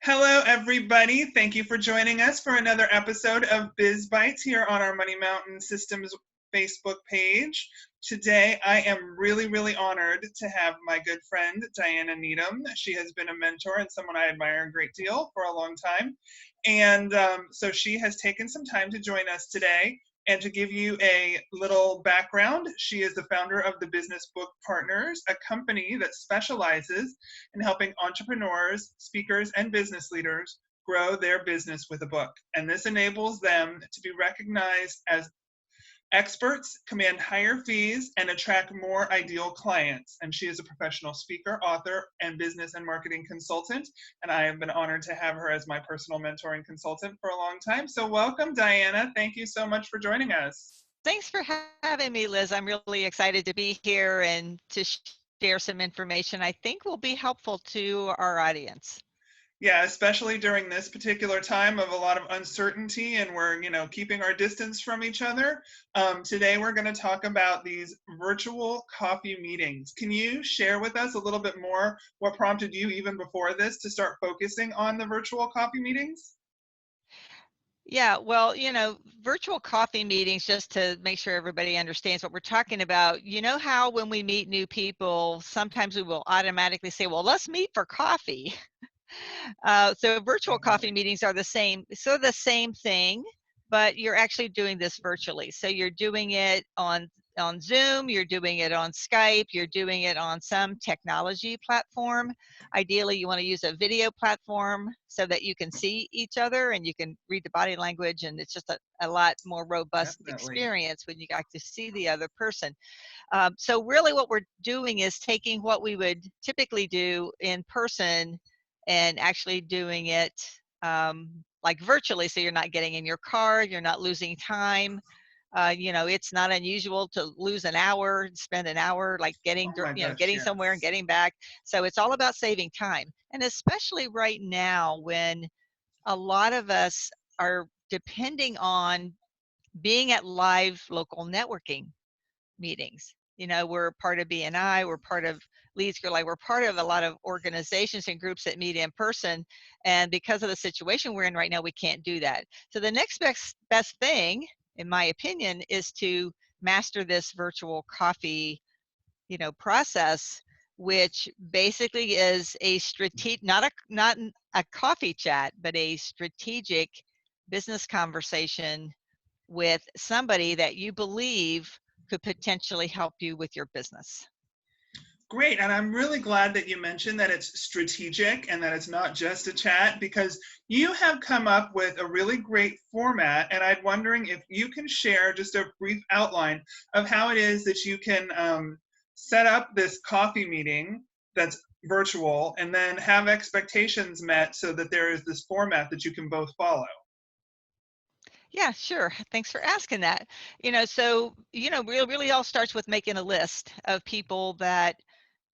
Hello, everybody. Thank you for joining us for another episode of Biz Bites here on our Money Mountain Systems Facebook page. Today, I am really honored to have my good friend, Diana Needham. She has been a mentor and someone I admire a great deal for a long time. And so she has taken some time to join us today. And to give you a little background, she is the founder of the Business Book Partners, a company that specializes in helping entrepreneurs, speakers, and business leaders grow their business with a book. And this enables them to be recognized as experts, command higher fees, and attract more ideal clients. And she is a professional speaker, author, and business and marketing consultant. And I have been honored to have her as my personal mentor and consultant for a long time. So welcome, Diana. Thank you so much for joining us. Thanks for having me, Liz. I'm really excited to be here and to share some information I think will be helpful to our audience. Yeah, especially during this particular time of a lot of uncertainty and we're, keeping our distance from each other. Today, we're going to talk about these virtual coffee meetings. Can you share with us a little bit more what prompted you even before this to start focusing on the virtual coffee meetings? Yeah, well, virtual coffee meetings, just to make sure everybody understands what we're talking about, you know how when we meet new people, sometimes we will automatically say, well, let's meet for coffee. So virtual coffee Definitely. meetings are the same thing, but you're actually doing this virtually. So you're doing it on Zoom, you're doing it on Skype, you're doing it on some technology platform. Ideally, you want to use a video platform so that you can see each other and you can read the body language, and it's just a lot more robust Definitely. experience when you got to see the other person. So really what we're doing is taking what we would typically do in person and actually doing it like virtually, so you're not getting in your car, you're not losing time. It's not unusual to lose an hour, spend an hour like Oh my gosh, getting somewhere and yes. getting back. So it's all about saving time. And especially right now when a lot of us are depending on being at live local networking meetings. We're part of BNI, we're part of Leads Girl, like we're part of a lot of organizations and groups that meet in person. And because of the situation we're in right now, we can't do that. So the next best thing, in my opinion, is to master this virtual coffee, process, which basically is a strategic, not a coffee chat, but a strategic business conversation with somebody that you believe could potentially help you with your business. Great. And I'm really glad that you mentioned that it's strategic and that it's not just a chat because you have come up with a really great format. And I'm wondering if you can share just a brief outline of how it is that you can set up this coffee meeting that's virtual and then have expectations met so that there is this format that you can both follow. Yeah, sure. Thanks for asking that. Really all starts with making a list of people that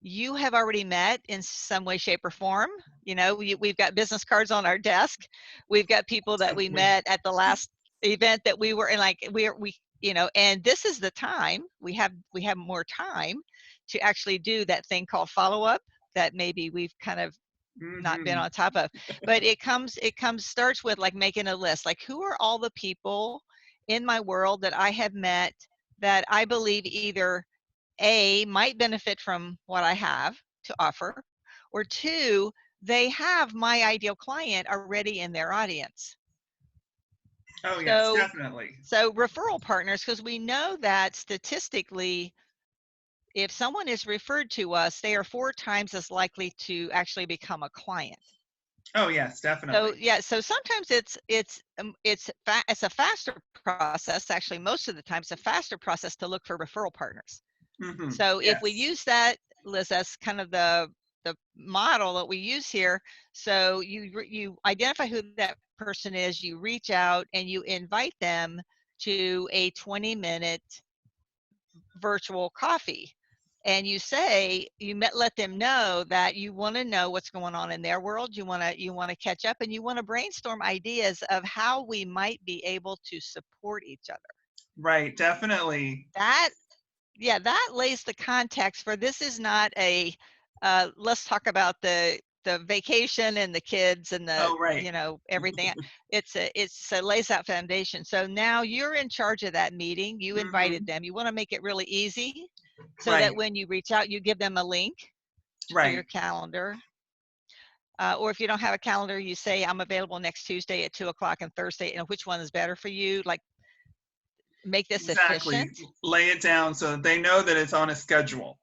you have already met in some way, shape, or form. We've got business cards on our desk. We've got people that we Definitely. met at the last event that we were in, like and this is the time we have more time to actually do that thing called follow up that maybe we've kind of not been Hmm. on top of. But it comes starts with like making a list, like who are all the people in my world that I have met that I believe either A, might benefit from what I have to offer, or two, they have my ideal client already in their audience. Oh, yes, So definitely. so referral partners, because we know that statistically, if someone is referred to us, they are 4 times as likely to actually become a client. Oh, yes, So definitely. yeah, so sometimes it's a faster process. Actually, most of the time, it's a faster process to look for referral partners. Hmm. So if we Yes. use that, Liz, that's kind of the model that we use here. So you identify who that person is, you reach out and you invite them to a 20-minute virtual coffee. And let them know that you want to know what's going on in their world. You want to catch up, and you want to brainstorm ideas of how we might be able to support each other. Right, definitely. That Yeah, that lays the context for this is not a let's talk about the the vacation and the kids and the, Oh, right. everything. It's a lays out foundation. So now you're in charge of that meeting. You invited them. You want to make it really easy so that Right. when you reach out, you give them a link for your Right. calendar. Or if you don't have a calendar, you say, I'm available next Tuesday at 2:00 and Thursday, and which one is better for you? Like, make this Exactly. efficient. Lay it down so that they know that it's on a schedule.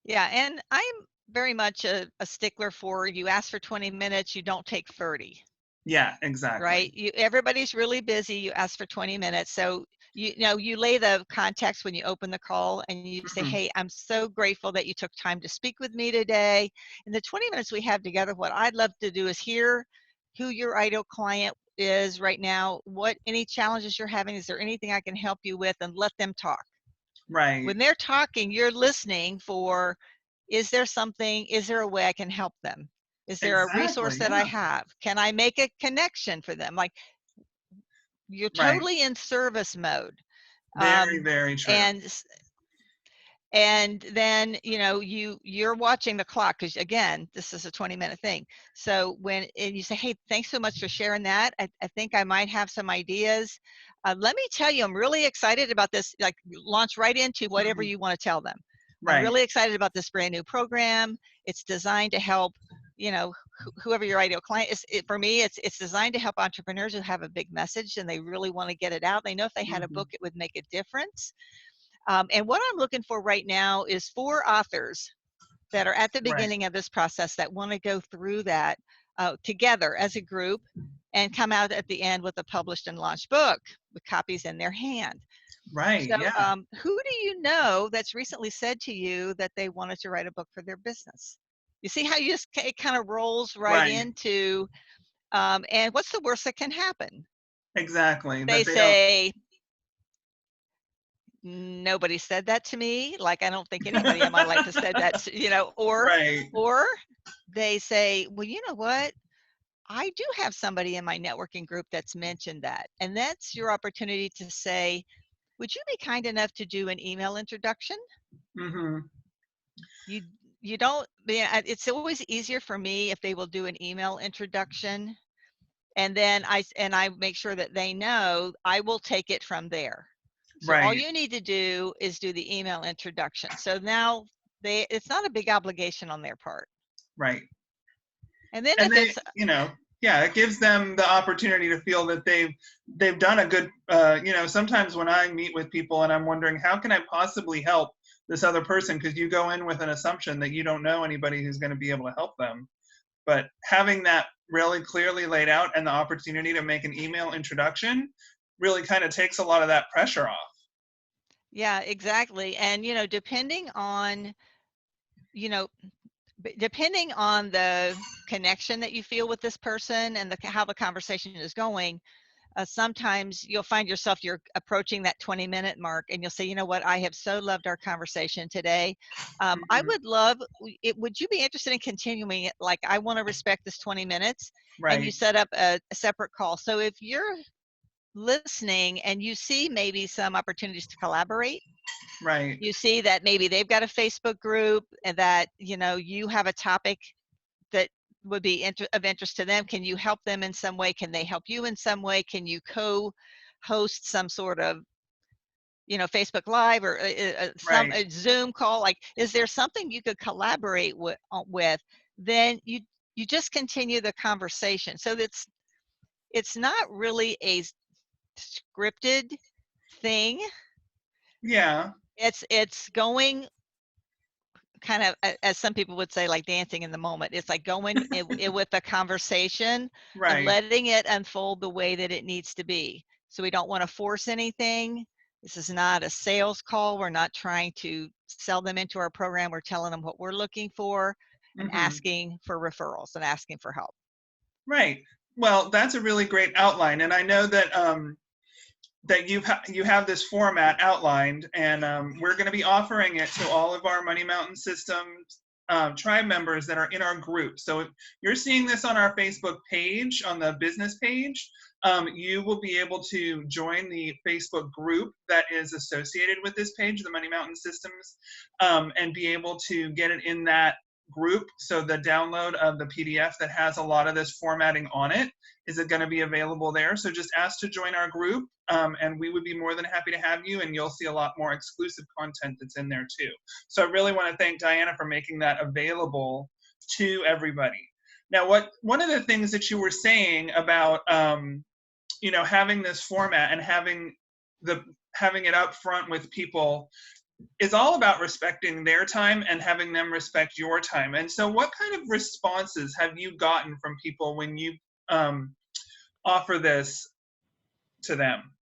Yeah, and I'm very much a stickler for, you ask for 20 minutes, you don't take 30. Yeah, exactly. Right? Everybody's really busy. You ask for 20 minutes. So, you lay the context when you open the call and you say, Mhm. hey, I'm so grateful that you took time to speak with me today. In the 20 minutes we have together, what I'd love to do is hear who your ideal client is right now, what any challenges you're having, is there anything I can help you with, and let them talk. Right. When they're talking, you're listening for, is there a way I can help them? Is there a resource Exactly. that I Yeah. have? Can I make a connection for them? Like, you're Right. totally in service mode. Very, Um, very true. and and then you're watching the clock, because again, this is a 20-minute thing. So and you say, hey, thanks so much for sharing that. I think I might have some ideas. Let me tell you, I'm really excited about this. Like, launch right into whatever Mhm. you want to tell them. I'm Right. really excited about this brand new program. It's designed to help, whoever your ideal client is. For me, it's designed to help entrepreneurs who have a big message and they really want to get it out. They know if they had a Mhm. book, it would make a difference. And what I'm looking for right now is 4 authors that are at the Right. beginning of this process that want to go through that together as a group and come out at the end with a published and launched book with copies in their hand. Right. So, Yeah. who do you know that's recently said to you that they wanted to write a book for their business? You see how it kind of rolls right Right. into, and what's the worst that can happen? Exactly. They That they don't. say, nobody said that to me. Like, I don't think anybody in my life has said that, Right. or they say, well, you know what? I do have somebody in my networking group that's mentioned that. And that's your opportunity to say, would you be kind enough to do an email introduction? Mhm. You you don't yeah, it's always easier for me if they will do an email introduction, and then I make sure that they know I will take it from there. So all Right. you need to do is do the email introduction. So now it's not a big obligation on their part. Right. And then And if they, it's yeah, it gives them the opportunity to feel that they've done a good. Sometimes when I meet with people and I'm wondering how can I possibly help this other person, because you go in with an assumption that you don't know anybody who's going to be able to help them. But having that really clearly laid out and the opportunity to make an email introduction really kind of takes a lot of that pressure off. yeah, exactly. And you know, depending on the connection that you feel with this person and how the conversation is going, sometimes you'll find yourself, you're approaching that 20-minute mark and you'll say, you know what, I have so loved our conversation today. I Mhm. would love it. Would you be interested in continuing it? Like, I want to respect this 20 minutes. And you Right. set up a separate call. So if you're listening and you see maybe some opportunities to collaborate, Right. you see that maybe they've got a Facebook group and that, you have a topic that would be of interest to them. Can you help them in some way? Can they help you in some way? Can you co-host some sort of, Facebook Live or some Right. Zoom call? Like, is there something you could collaborate with? Then you just continue the conversation. So it's not really a scripted thing. Yeah. It's going kind of, as some people would say, like dancing in the moment. It's like going with the conversation and Right. letting it unfold the way that it needs to be. So we don't want to force anything. This is not a sales call. We're not trying to sell them into our program. We're telling them what we're looking for and Mhm. asking for referrals and asking for help. Right. Well, that's a really great outline, and I know that that you have this format outlined, and we're going to be offering it to all of our Money Mountain Systems tribe members that are in our group. So if you're seeing this on our Facebook page, on the business page, you will be able to join the Facebook group that is associated with this page, the Money Mountain Systems, and be able to get it in that group. So the download of the PDF that has a lot of this formatting on it, is it going to be available there? So just ask to join our group, and we would be more than happy to have you, and you'll see a lot more exclusive content that's in there too. So I really want to thank Diana for making that available to everybody. Now, one of the things that you were saying about having this format and having it up front with people is all about respecting their time and having them respect your time. And so what kind of responses have you gotten from people when you offer this to them?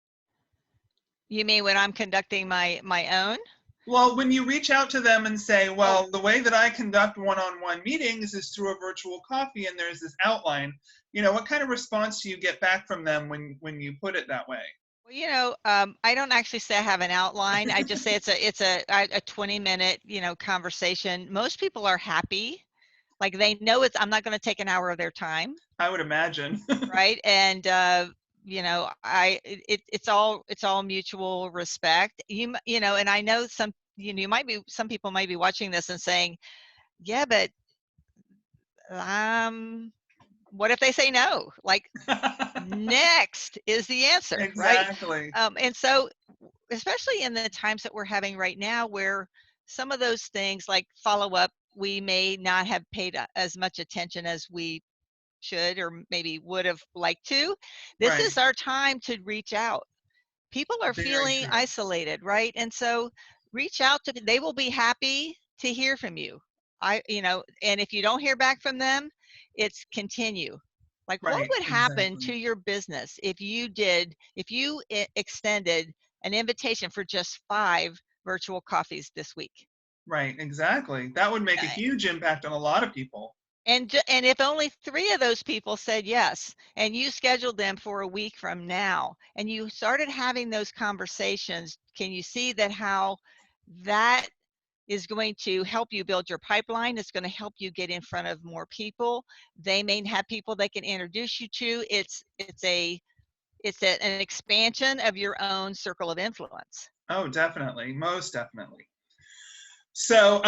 You mean when I'm conducting my own? Well, when you reach out to them and say, Oh, well, the way that I conduct one-on-one meetings is through a virtual coffee and there's this outline, what kind of response do you get back from them when you put it that way? well, I don't actually say I have an outline. I just say it's a 20-minute, conversation. Most people are happy. Like they know I'm not going to take an hour of their time. I would imagine. Right. And, it's all mutual respect. And I know some people might be watching this and saying, yeah, but, what if they say no? Like, next is the answer, right? Exactly. And so, especially in the times that we're having right now, where some of those things like follow up, we may not have paid as much attention as we should or maybe would have liked to. This Right. is our time to reach out. People are Very feeling true. isolated, right? And so reach out to them. They will be happy to hear from you. And if you don't hear back from them, it's continue. Like what Right. would happen Exactly. to your business if you extended an invitation for just 5 virtual coffees this week? Right. Exactly. That would make a huge impact on a lot of people. And if only 3 of those people said yes, and you scheduled them for a week from now, and you started having those conversations, can you see that how that is going to help you build your pipeline? It's going to help you get in front of more people. They may have people they can introduce you to. An expansion of your own circle of influence. Oh, definitely. Most definitely. So,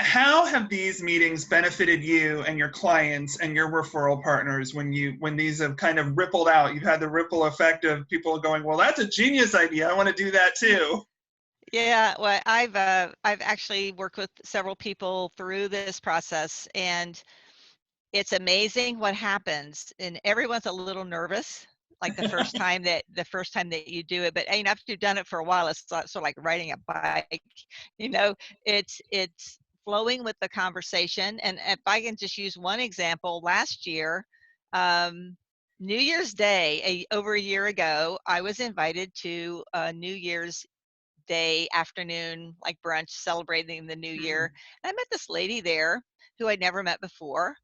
how have these meetings benefited you and your clients and your referral partners when these have kind of rippled out? You've had the ripple effect of people going, well, that's a genius idea. I want to do that too. Yeah, well, I've actually worked with several people through this process, and it's amazing what happens, and everyone's a little nervous, like the first time that you do it, but after you've done it for a while, it's sort of like riding a bike, you know, it's flowing with the conversation. And if I can just use one example, last year, um, New Year's Day, over a year ago, I was invited to a New Year's Day afternoon, like brunch, celebrating the new year. And I met this lady there who I'd never met before.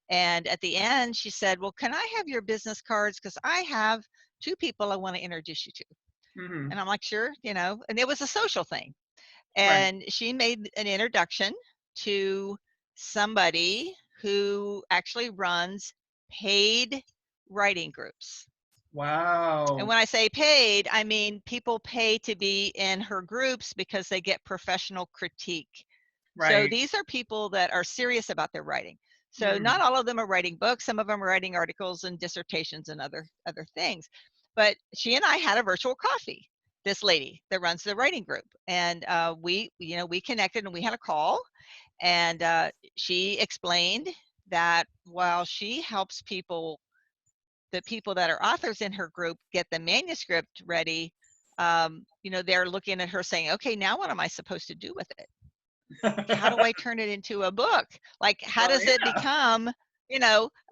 And at the end, she said, well, can I have your business cards? Because I have 2 people I want to introduce you to. Mm-hmm. And I'm like, sure, and it was a social thing. Right. And she made an introduction to somebody who actually runs paid writing groups. And Wow. when I say paid, I mean people pay to be in her groups because they get professional critique. So Right. these are people that are serious about their writing. So Mm. not all of them are writing books. Some of them are writing articles and dissertations and other things. But she and I had a virtual coffee. This lady that runs the writing group, and we connected and we had a call, and she explained that while she helps the people that are authors in her group get the manuscript ready, they're looking at her saying, okay, now what am I supposed to do with it? Like, how do I turn it into a book? Like, how Well, does it yeah. become,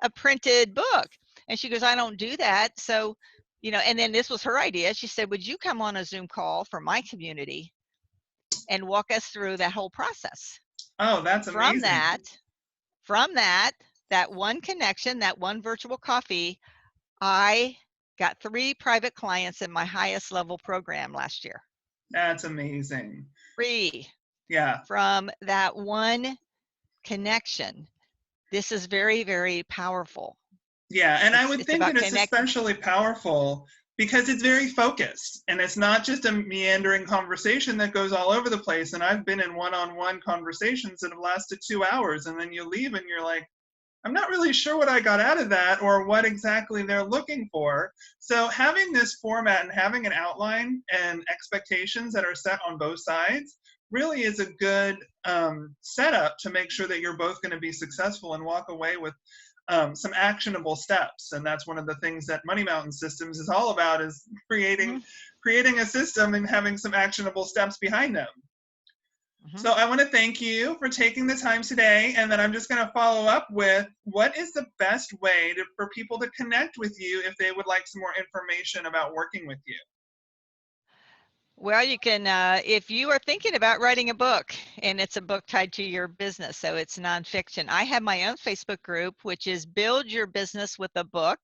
a printed book? And she goes, I don't do that. So, and then this was her idea. She said, would you come on a Zoom call for my community and walk us through that whole process? Oh, that's From amazing. that, from that, that one connection, that one virtual coffee, I got 3 private clients in my highest level program last year. That's amazing. 3 Yeah. from that one connection. This is very, very powerful. Yeah. And I would It's think about that it's connecting. especially powerful because it's very focused and it's not just a meandering conversation that goes all over the place. And I've been in one-on-one conversations that have lasted 2 hours, and then you leave and you're like, I'm not really sure what I got out of that or what exactly they're looking for. So having this format and having an outline and expectations that are set on both sides really is a good setup to make sure that you're both going to be successful and walk away with some actionable steps. And that's one of the things that Money Mountain Systems is all about, is creating a system and having some actionable steps behind them. So I want to thank you for taking the time today, and then I'm just going to follow up with, what is the best way for people to connect with you if they would like some more information about working with you? Well, you can, if you are thinking about writing a book and it's a book tied to your business, so it's nonfiction, I have my own Facebook group, which is Build Your Business with a Book.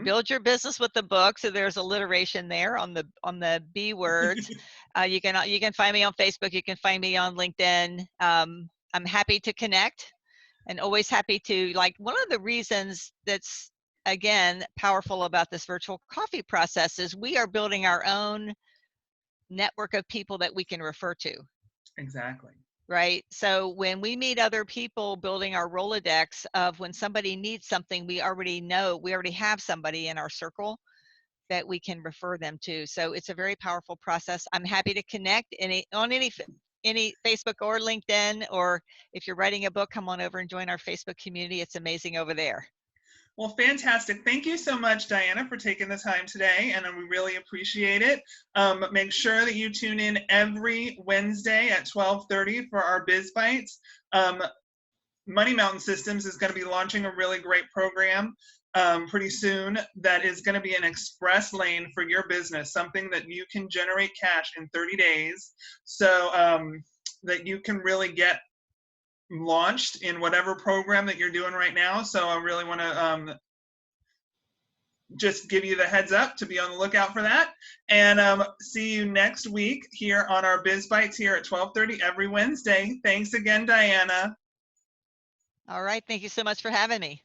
Build Your Business with the Book. So there's alliteration there on the B words. You can find me on Facebook. You can find me on LinkedIn. I'm happy to connect, and always happy to, like, one of the reasons that's, again, powerful about this virtual coffee process is we are building our own network of people that we can refer to. Exactly. Right. So when we meet other people, building our Rolodex of when somebody needs something, we already have somebody in our circle that we can refer them to. So it's a very powerful process. I'm happy to connect on any Facebook or LinkedIn, or if you're writing a book, come on over and join our Facebook community. It's amazing over there. Well, fantastic. Thank you so much, Diana, for taking the time today, and we really appreciate it. Make sure that you tune in every Wednesday at 12:30 for our Biz Bites. Money Mountain Systems is going to be launching a really great program pretty soon that is going to be an express lane for your business, something that you can generate cash in 30 days, so that you can really get launched in whatever program that you're doing right now. So I really want to just give you the heads up to be on the lookout for that. And see you next week here on our Biz Bites here at 12:30 every Wednesday. Thanks again, Diana. All right. Thank you so much for having me.